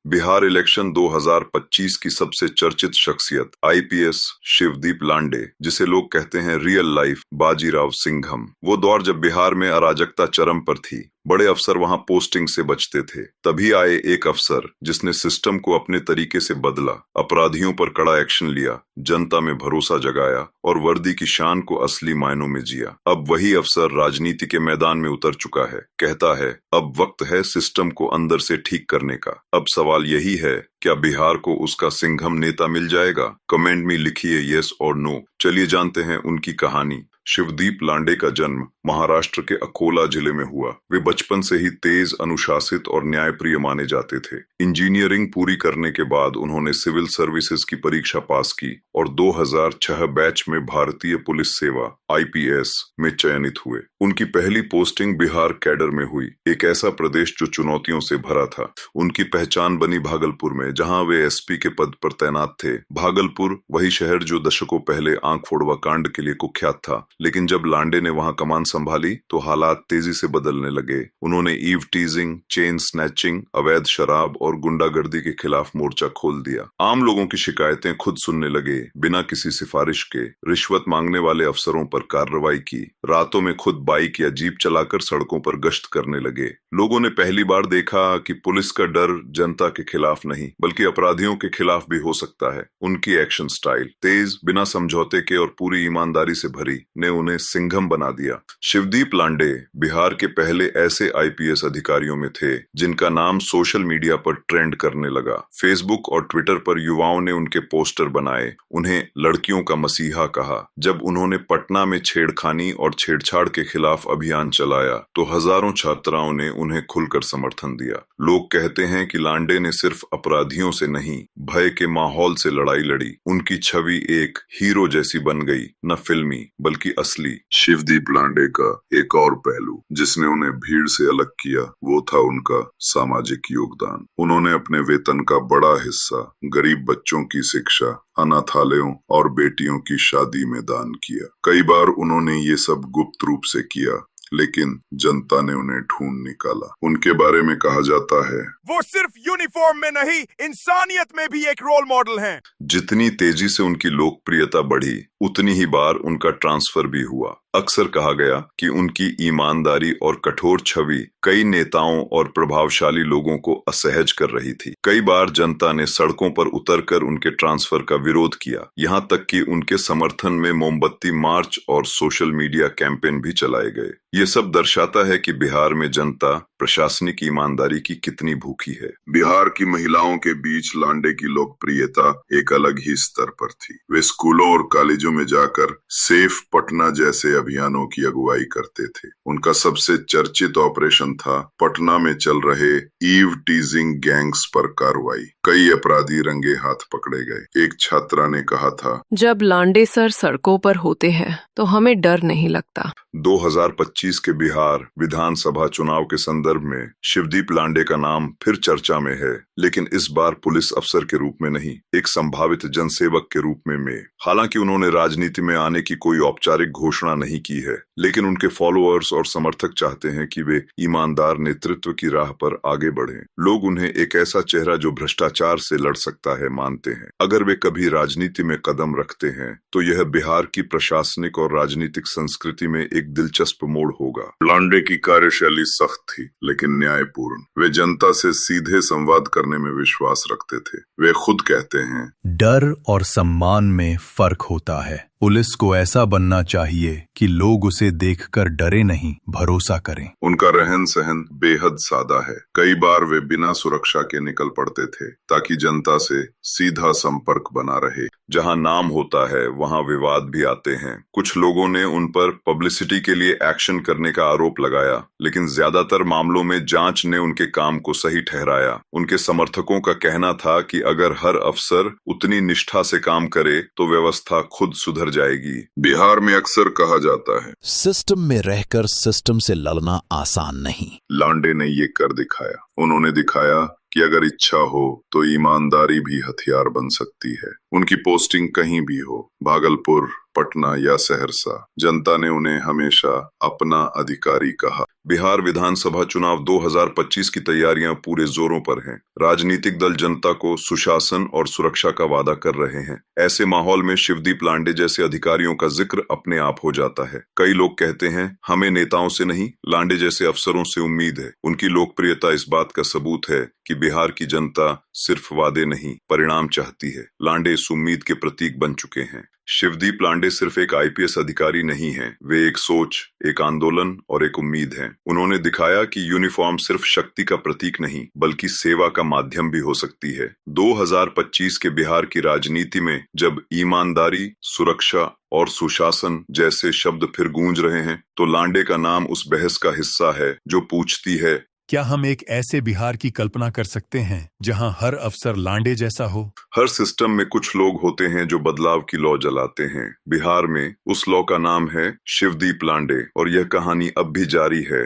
Bihar election 2025 की सबसे चर्चित शख्सियत आईपीएस शिवदीप लांडे, जिसे लोग कहते हैं रियल लाइफ बाजीराव सिंघम। वो दौर जब बिहार में अराजकता चरम पर थी, बड़े अफसर वहां पोस्टिंग से बचते थे। तभी आए एक अफसर जिसने सिस्टम को अपने तरीके से बदला, अपराधियों पर कड़ा एक्शन लिया, जनता में भरोसा जगाया और वर्दी की शान को असली मायनों में जिया। अब वही अफसर राजनीति के मैदान में उतर चुका है। कहता है अब वक्त है सिस्टम को अंदर से ठीक करने का। अब सवाल यही है, क्या बिहार को उसका सिंघम नेता मिल जाएगा? कमेंट में लिखिए यस और नो। चलिए जानते हैं उनकी कहानी। शिवदीप लांडे का जन्म महाराष्ट्र के अकोला जिले में हुआ। वे बचपन से ही तेज, अनुशासित और न्यायप्रिय माने जाते थे। इंजीनियरिंग पूरी करने के बाद उन्होंने सिविल सर्विसेज की परीक्षा पास की और 2006 बैच में भारतीय पुलिस सेवा आईपीएस में चयनित हुए। उनकी पहली पोस्टिंग बिहार कैडर में हुई, एक ऐसा प्रदेश जो चुनौतियों से भरा था। उनकी पहचान बनी भागलपुर में, जहां वे एसपी के पद पर तैनात थे। भागलपुर वही शहर जो दशकों पहले आंख फोड़वा कांड के लिए कुख्यात था, लेकिन जब लांडे ने वहां कमान संभाली तो हालात तेजी से बदलने लगे। उन्होंने ईव टीजिंग, चेन स्नैचिंग, अवैध शराब और गुंडागर्दी के खिलाफ मोर्चा खोल दिया। आम लोगों की शिकायतें खुद सुनने लगे, बिना किसी सिफारिश के। रिश्वत मांगने वाले अफसरों पर कार्रवाई की। रातों में खुद बाइक या जीप चलाकर सड़कों पर गश्त करने लगे। लोगों ने पहली बार देखा कि पुलिस का डर जनता के खिलाफ नहीं बल्कि अपराधियों के खिलाफ भी हो सकता है। उनकी एक्शन स्टाइल तेज, बिना समझौते के और पूरी ईमानदारी से भरी ने उन्हें सिंघम बना दिया। शिवदीप लांडे बिहार के पहले ऐसे आईपीएस अधिकारियों में थे जिनका नाम सोशल मीडिया पर ट्रेंड करने लगा। फेसबुक और ट्विटर पर युवाओं ने उनके पोस्टर बनाए, उन्हें लड़कियों का मसीहा कहा। जब उन्होंने पटना में छेड़खानी और छेड़छाड़ के खिलाफ अभियान चलाया तो हजारों छात्राओं ने उन्हें खुलकर समर्थन दिया। लोग कहते हैं कि लांडे ने सिर्फ अपराधियों से नहीं, भय के माहौल से लड़ाई लड़ी। उनकी छवि एक हीरो जैसी बन गई, न फिल्मी बल्कि असली। शिवदीप लांडे का एक और पहलू जिसने उन्हें भीड़ से अलग किया वो था उनका सामाजिक योगदान। उन्होंने अपने वेतन का बड़ा हिस्सा गरीब बच्चों की शिक्षा, अनाथालयों और बेटियों की शादी में दान किया। कई बार उन्होंने ये सब गुप्त रूप से किया, लेकिन जनता ने उन्हें ढूंढ निकाला। उनके बारे में कहा जाता है वो सिर्फ यूनिफॉर्म में नहीं, इंसानियत में भी एक रोल मॉडल हैं। जितनी तेजी से उनकी लोकप्रियता बढ़ी, उतनी ही बार उनका ट्रांसफर भी हुआ। अक्सर कहा गया कि उनकी ईमानदारी और कठोर छवि कई नेताओं और प्रभावशाली लोगों को असहज कर रही थी। कई बार जनता ने सड़कों पर उतरकर उनके ट्रांसफर का विरोध किया, यहाँ तक कि उनके समर्थन में मोमबत्ती मार्च और सोशल मीडिया कैंपेन भी चलाए गए। ये सब दर्शाता है कि बिहार में जनता प्रशासनिक ईमानदारी की कितनी भूखी है। बिहार की महिलाओं के बीच लांडे की लोकप्रियता एक अलग ही स्तर पर थी। वे स्कूलों और कॉलेजों में जाकर सेफ पटना जैसे अभियानों की अगुवाई करते थे। उनका सबसे चर्चित ऑपरेशन था पटना में चल रहे ईव टीजिंग गैंग्स पर कार्रवाई। कई अपराधी रंगे हाथ पकड़े गए। एक छात्रा ने कहा था, जब लांडे सर सड़कों पर होते हैं तो हमें डर नहीं लगता। 2025 के बिहार विधानसभा चुनाव के संदर्भ में शिवदीप लांडे का नाम फिर चर्चा में है, लेकिन इस बार पुलिस अफसर के रूप में नहीं, एक संभावित जनसेवक के रूप में। हालांकि उन्होंने राजनीति में आने की कोई औपचारिक घोषणा नहीं की है, लेकिन उनके फॉलोअर्स और समर्थक चाहते हैं कि वे ईमानदार नेतृत्व की राह पर आगे बढ़ें। लोग उन्हें एक ऐसा चेहरा जो भ्रष्टाचार से लड़ सकता है मानते हैं। अगर वे कभी राजनीति में कदम रखते हैं तो यह बिहार की प्रशासनिक और राजनीतिक संस्कृति में एक दिलचस्प मोड़ होगा। लांडे की कार्यशैली सख्त थी लेकिन न्यायपूर्ण। वे जनता से सीधे संवाद करने में विश्वास रखते थे। वे खुद कहते हैं, डर और सम्मान में फर्क होता है। पुलिस को ऐसा बनना चाहिए कि लोग उसे देखकर डरे नहीं, भरोसा करें। उनका रहन सहन बेहद सादा है। कई बार वे बिना सुरक्षा के निकल पड़ते थे ताकि जनता से सीधा संपर्क बना रहे। जहां नाम होता है वहां विवाद भी आते हैं। कुछ लोगों ने उन पर पब्लिसिटी के लिए एक्शन करने का आरोप लगाया, लेकिन ज्यादातर मामलों में जांच ने उनके काम को सही ठहराया। उनके समर्थकों का कहना था कि अगर हर अफसर उतनी निष्ठा से काम करे तो व्यवस्था खुद सुधर जाएगी। बिहार में अक्सर कहा जाता है, सिस्टम में रहकर सिस्टम से लड़ना आसान नहीं। लांडे ने ये कर दिखाया। उन्होंने दिखाया कि अगर इच्छा हो तो ईमानदारी भी हथियार बन सकती है। उनकी पोस्टिंग कहीं भी हो, भागलपुर, पटना या सहरसा, जनता ने उन्हें हमेशा अपना अधिकारी कहा। बिहार विधानसभा चुनाव 2025 की तैयारियां पूरे जोरों पर हैं। राजनीतिक दल जनता को सुशासन और सुरक्षा का वादा कर रहे हैं। ऐसे माहौल में शिवदीप लांडे जैसे अधिकारियों का जिक्र अपने आप हो जाता है। कई लोग कहते हैं हमें नेताओं से नहीं, लांडे जैसे अफसरों से उम्मीद है। उनकी लोकप्रियता इस बात का सबूत है कि बिहार की जनता सिर्फ वादे नहीं, परिणाम चाहती है। लांडे इस उम्मीद के प्रतीक बन चुके हैं। शिवदीप लांडे सिर्फ एक आईपीएस अधिकारी नहीं हैं, वे एक सोच, एक आंदोलन और एक उम्मीद हैं। उन्होंने दिखाया कि यूनिफॉर्म सिर्फ शक्ति का प्रतीक नहीं, बल्कि सेवा का माध्यम भी हो सकती है। 2025 के बिहार की राजनीति में जब ईमानदारी, सुरक्षा और सुशासन जैसे शब्द फिर गूंज रहे हैं, तो लांडे का नाम उस बहस का हिस्सा है जो पूछती है, क्या हम एक ऐसे बिहार की कल्पना कर सकते हैं जहां हर अफसर लांडे जैसा हो? हर सिस्टम में कुछ लोग होते हैं जो बदलाव की लौ जलाते हैं। बिहार में उस लौ का नाम है शिवदीप लांडे और यह कहानी अब भी जारी है।